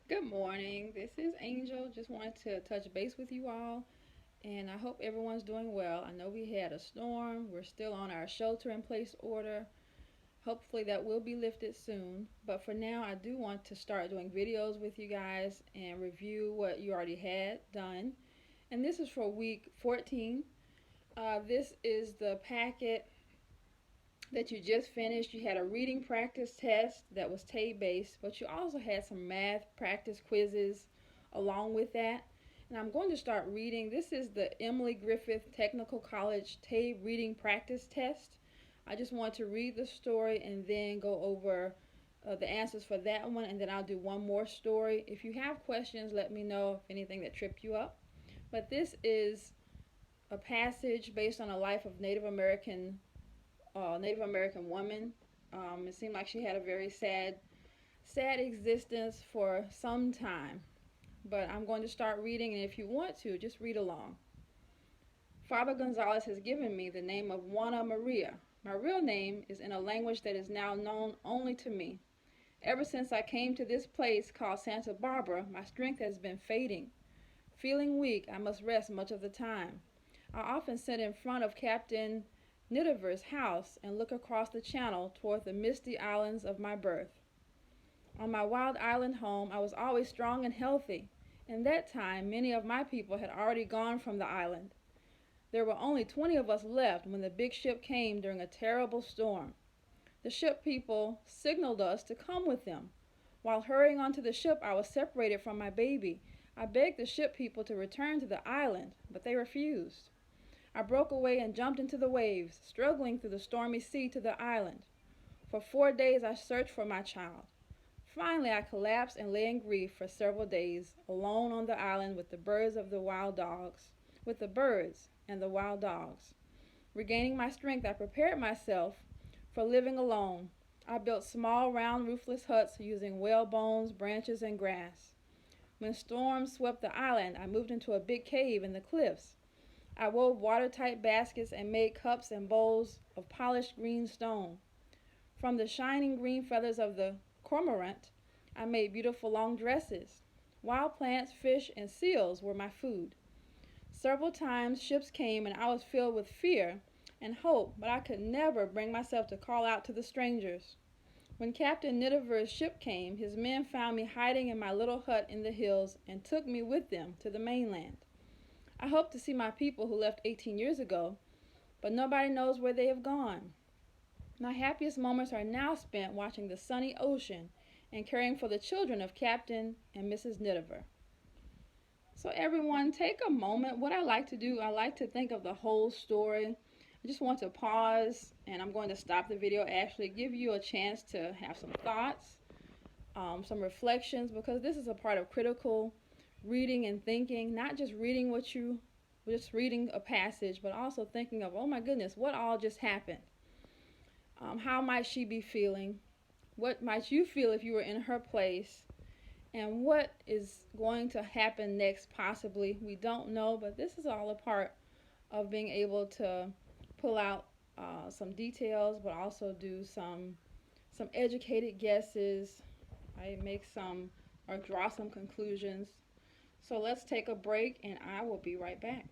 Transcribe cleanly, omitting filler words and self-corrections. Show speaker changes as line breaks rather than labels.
Good morning. This is Angel. Just wanted to touch base with you all, and I hope everyone's doing well. I know we had a storm. We're still on our shelter in place order. Hopefully, that will be lifted soon. But for now, I do want to start doing videos with you guys and review what you already had done. And this is for week 14. This is the packet that you just finished. You had a reading practice test that was TABE based, but you also had some math practice quizzes along with that. And I'm going to start reading. This is the Emily Griffith Technical College TABE reading practice test. I just want to read the story and then go over the answers for that one, and then I'll do one more story. If you have questions, let me know if anything that tripped you up. But this is a passage based on a life of Native American woman. It seemed like she had a very sad existence for some time. But I'm going to start reading, and if you want to, just read along. Father Gonzalez has given me the name of Juana Maria. My real name is in a language that is now known only to me. Ever since I came to this place called Santa Barbara, my strength has been fading. Feeling weak, I must rest much of the time. I often sit in front of Captain Nidiver's house and look across the channel toward the misty islands of my birth. On my wild island home, I was always strong and healthy. In that time, many of my people had already gone from the island. There were only 20 of us left when the big ship came during a terrible storm. The ship people signaled us to come with them. While hurrying onto the ship, I was separated from my baby. I begged the ship people to return to the island, but they refused. I broke away and jumped into the waves, struggling through the stormy sea to the island. For 4 days I searched for my child. Finally, I collapsed and lay in grief for several days, alone on the island with the birds and the wild dogs. Regaining my strength, I prepared myself for living alone. I built small, round, roofless huts using whale bones, branches, and grass. When storms swept the island, I moved into a big cave in the cliffs. I wove watertight baskets and made cups and bowls of polished green stone. From the shining green feathers of the cormorant, I made beautiful long dresses. Wild plants, fish, and seals were my food. Several times ships came and I was filled with fear and hope, but I could never bring myself to call out to the strangers. When Captain Nidiver's ship came, his men found me hiding in my little hut in the hills and took me with them to the mainland. I hope to see my people who left 18 years ago, but nobody knows where they have gone. My happiest moments are now spent watching the sunny ocean and caring for the children of Captain and Mrs. Nidiver. So everyone, take a moment. What I like to do, I like to think of the whole story. I just want to pause, and I'm going to stop the video, actually give you a chance to have some thoughts, some reflections, because this is a part of critical reading and thinking, not just reading a passage, but also thinking of, oh my goodness, what all just happened? How might she be feeling? What might you feel if you were in her place? And what is going to happen next, possibly? We don't know, but this is all a part of being able to pull out some details, but also do some educated guesses, right? Make some or draw some conclusions. So let's take a break and I will be right back.